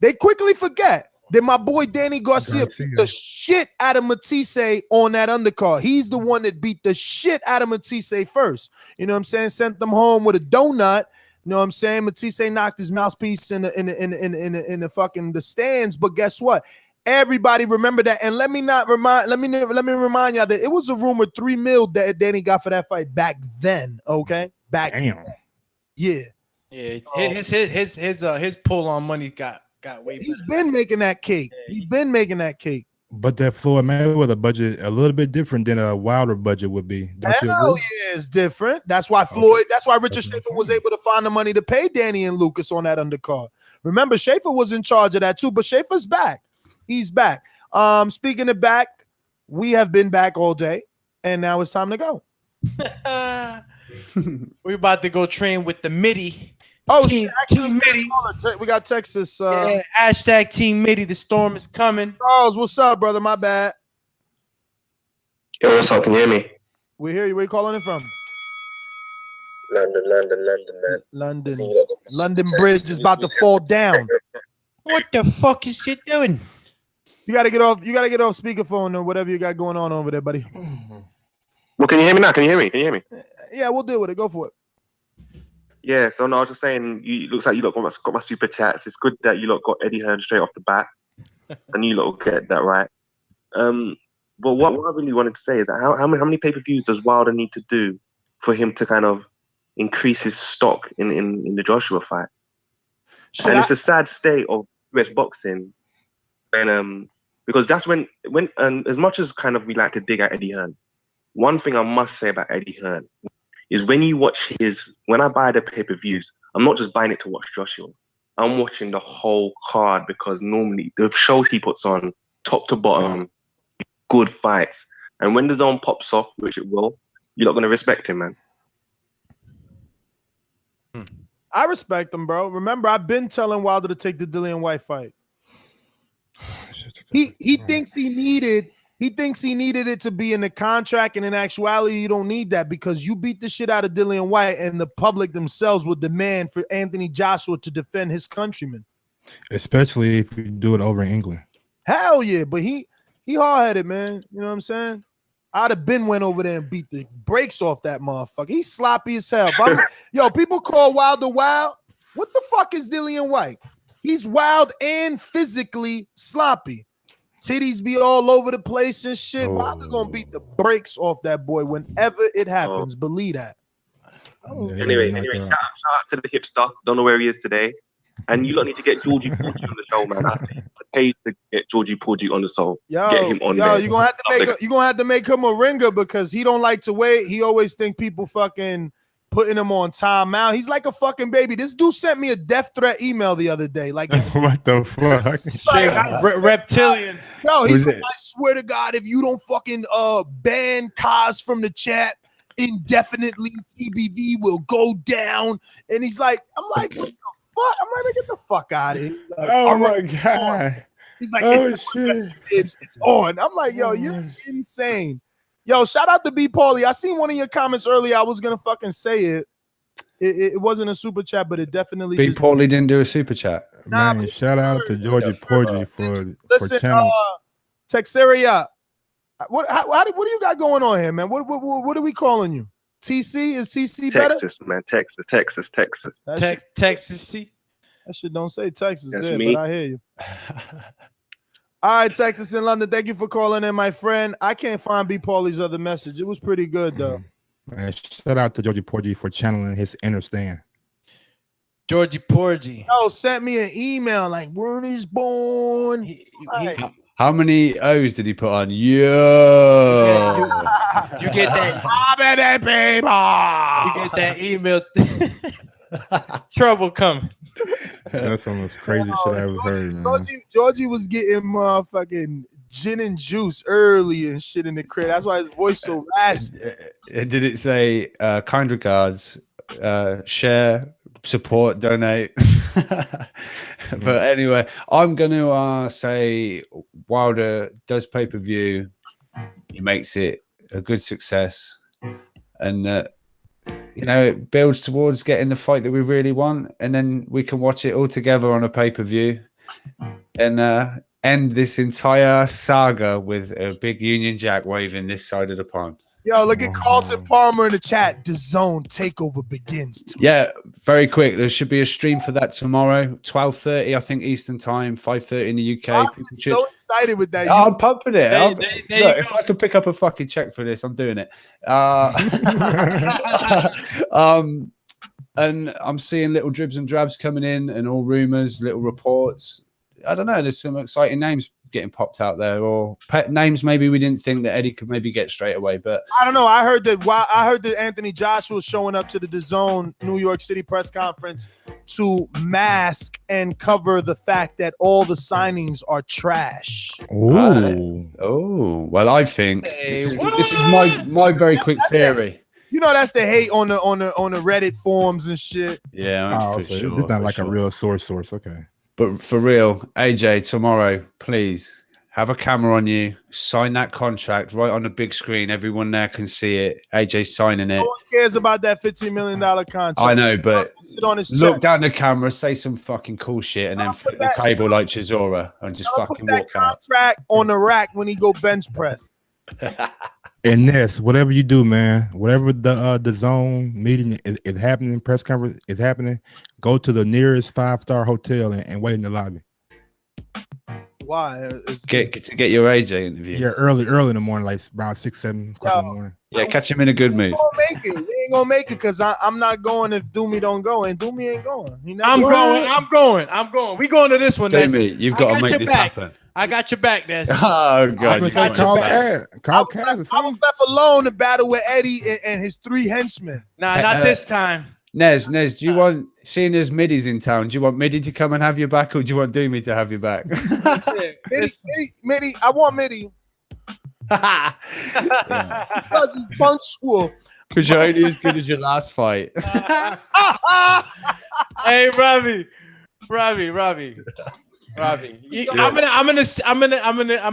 They quickly forget that my boy Danny Garcia beat the shit out of Matisse on that undercard. He's the one that beat the shit out of Matisse first. You know what I'm saying? Sent them home with a donut. You know what I'm saying? Matisse knocked his mouthpiece in the fucking the stands. But guess what? Everybody remember that. And let me remind y'all that it was a rumor $3 million that Danny got for that fight back then. Okay, back then. Yeah. His pull on money got way better. He's been making that cake. He's been making that cake. But that Floyd Mayweather budget a little bit different than a Wilder budget would be. Don't you Hell agree? yeah, it's different. That's why Floyd. That's why Richard Schaefer was able to find the money to pay Danny and Lucas on that undercard. Remember, Schaefer was in charge of that too. But Schaefer's back. He's back. Speaking of back, we have been back all day, and now it's time to go. We're about to go train with the MIDI. Oh, team MIDI. We got Texas. Hashtag Team MIDI. The storm is coming. Charles, what's up, brother? My bad. Yo, what's up? Can you hear me? We hear you. Where you calling it from? London, man. London Bridge is about to fall down. What the fuck is you doing? You gotta get off. You gotta get off speakerphone or whatever you got going on over there, buddy. Well, can you hear me now? Can you hear me? Yeah, we'll deal with it. Go for it. Yeah. So no, I was just saying. It looks like you lot got my super chats. It's good that you lot got Eddie Hearn straight off the bat, and you lot will get that right. But what I really wanted to say is that how many pay-per-views does Wilder need to do for him to kind of increase his stock in the Joshua fight? It's a sad state of US boxing, and because that's when as much as kind of we like to dig at Eddie Hearn, one thing I must say about Eddie Hearn is when I buy the pay-per-views, I'm not just buying it to watch Joshua. I'm watching the whole card because normally the shows he puts on, top to bottom, good fights. And when the zone pops off, which it will, you're not going to respect him, man. I respect him, bro. Remember, I've been telling Wilder to take the Dillian White fight. He thinks he needed it to be in the contract, and in actuality, you don't need that because you beat the shit out of Dillian White, and the public themselves would demand for Anthony Joshua to defend his countrymen. Especially if you do it over in England. Hell yeah, but he hard-headed, man. You know what I'm saying? I'd have been went over there and beat the brakes off that motherfucker. He's sloppy as hell. Yo, people call Wilder wild. What the fuck is Dillian White? He's wild and physically sloppy. Titties be all over the place and shit. Wilder gonna beat the brakes off that boy whenever it happens. Believe that. Anyway, shout out to the hipster. Don't know where he is today. And you lot need to get Georgie Porgy on the show, man. I paid to get Georgie Porgy on the show. Get him on there. You're gonna have to make him a ringer because he don't like to wait. He always think people fucking putting him on timeout. He's like a fucking baby. This dude sent me a death threat email the other day. Like, what the fuck? Reptilian. Yo, he's like, I swear to God, if you don't fucking ban Kaz from the chat indefinitely, PPV will go down. And he's like, I'm like, what the fuck? I'm ready to get the fuck out of here. Like, oh my God. He's like, oh shit. It's on. I'm like, yo, you're insane. Yo, shout out to B. Paulie. I seen one of your comments earlier. I was gonna fucking say it. It wasn't a super chat, but it definitely. B. Paulie didn't do a super chat. Man, shout out to Georgie Porgy for channel. Texeria. What do you got going on here, man? What are we calling you? TC? Is TC better? Texas, man. Texas. Texas. See, that shit don't say Texas That's there, me. but I hear you. All right, Texas in London. Thank you for calling in, my friend. I can't find B. Paulie's other message. It was pretty good though. Man, shout out to Georgie Porgy for channeling his inner stand. Georgie Porgy. Yo, sent me an email like, word is born. How many O's did he put on? Yo. You get that. You get that email. Trouble coming. That's some of the crazy shit I ever heard, man. Georgie was getting motherfucking gin and juice early and shit in the crib. That's why his voice so raspy. Did it say kind regards, share, support, donate? But anyway, I'm going to say Wilder does pay-per-view. He makes it a good success. And, you know, it builds towards getting the fight that we really want. And then we can watch it all together on a pay-per-view. And end this entire saga with a big Union Jack waving this side of the pond. Yo, look at Carlton Palmer in the chat. The Zone takeover begins tomorrow. Yeah, very quick. There should be a stream for that tomorrow, 12:30, I think, Eastern time, 5:30 in the UK. I'm so excited with that. I'm pumping it. Look, If I could pick up a fucking check for this, I'm doing it. And I'm seeing little dribs and drabs coming in and all rumors, little reports. I don't know. There's some exciting names getting popped out there, or pet names maybe we didn't think that Eddie could maybe get straight away. But I don't know. I heard that Anthony Joshua showing up to the DAZN New York City press conference to mask and cover the fact that all the signings are trash. Oh, well, I think this is my very quick theory. You know, that's the hate on the Reddit forums and shit. Yeah, for sure. It's not like a real source. Okay. But for real, AJ, tomorrow, please have a camera on you, sign that contract right on the big screen. Everyone there can see it. AJ signing it. No one cares about that $15 million contract. I know, but sit on his look check. down the camera, say some fucking cool shit, and then flip the table like Chisora and just fucking walk out. Contract on the rack when he go bench press. And Ness, whatever you do, man, whatever the zone meeting is happening, press conference is happening, go to the nearest 5-star hotel and wait in the lobby. Why? Get your AJ interview. Yeah, early in the morning, like around 6, 7 o'clock in the morning. Yeah, catch him in a good mood. We ain't gonna make it because I'm not going if Doomy don't go, and Doomy ain't going. I'm going. We going to this one. Doomy, you've got to make this happen. I got your back, Ness. Oh God! Call Cass. I was left alone to battle with Eddie and his 3 henchmen. Nah, not this time. Nez, do you want, seeing as Middy's in town, do you want Middy to come and have your back, or do you want Doomy to have your back? Middy, I want Middy. Because he's punctual. Because you're only as good as your last fight. Hey, Robbie. I'm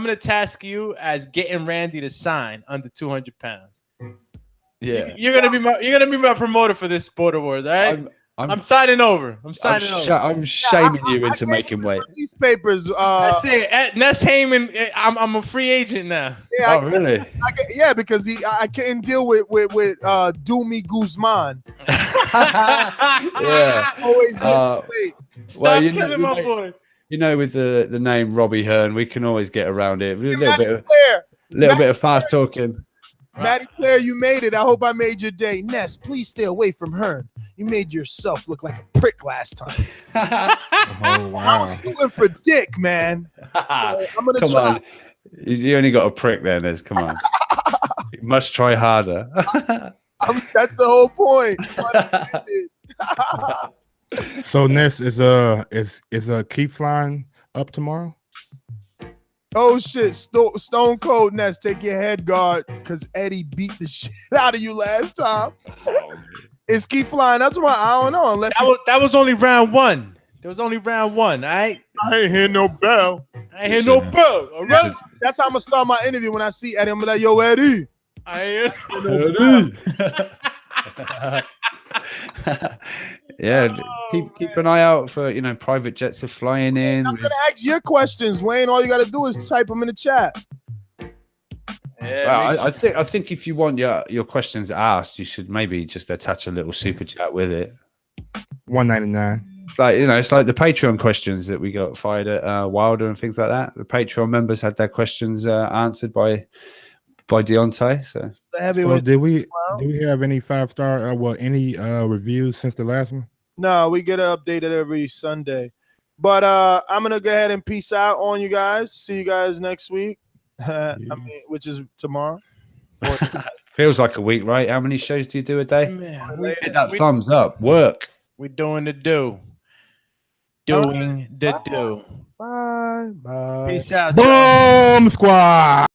gonna task you as getting Randy to sign under 200 pounds. Yeah, you're gonna be my promoter for this Border Wars. All right, I'm signing over. I'm shaming you into making weight. These papers. That's it. Ness Heyman. I'm a free agent now. Yeah, really? Yeah, because I couldn't deal with Doomy Guzman. Yeah. Always. Stop killing my boy. You know, with the name Robbie Hearn, we can always get around it. A little bit of fast talking. Matty Claire, you made it. I hope I made your day. Ness, please stay away from Hearn. You made yourself look like a prick last time. Oh, wow. I was rooting for Dick, man. I'm gonna Come try. on. You only got a prick there, Ness. Come on. You must try harder. That's the whole point. So Ness is keep flying up tomorrow. Oh shit, Stone Cold Ness, take your head guard because Eddie beat the shit out of you last time. Is keep flying up tomorrow? I don't know. Unless that was only round 1. There was only round 1. All right. I ain't hear no bell. I ain't hear no bell. All right. That's how I'm gonna start my interview when I see Eddie. I'm like, yo, Eddie. I ain't hear no bell. Yeah, keep an eye out for private jets are flying in. I'm gonna ask your questions, Wayne. All you gotta do is type them in the chat. Yeah, well, I think if you want your questions asked, you should maybe just attach a little super chat with it. $1.99. It's like it's like the Patreon questions that we got fired at Wilder and things like that. The Patreon members had their questions answered by Deontay. So did we have any 5-star any reviews since the last one? No, we get it updated every Sunday. But I'm gonna go ahead and peace out on you guys. See you guys next week. Which is tomorrow. Feels like a week, right? How many shows do you do a day? Man, Hit that thumbs up. Work. We're doing the do. Doing the do. Bye. Peace out, y'all. Boom squad.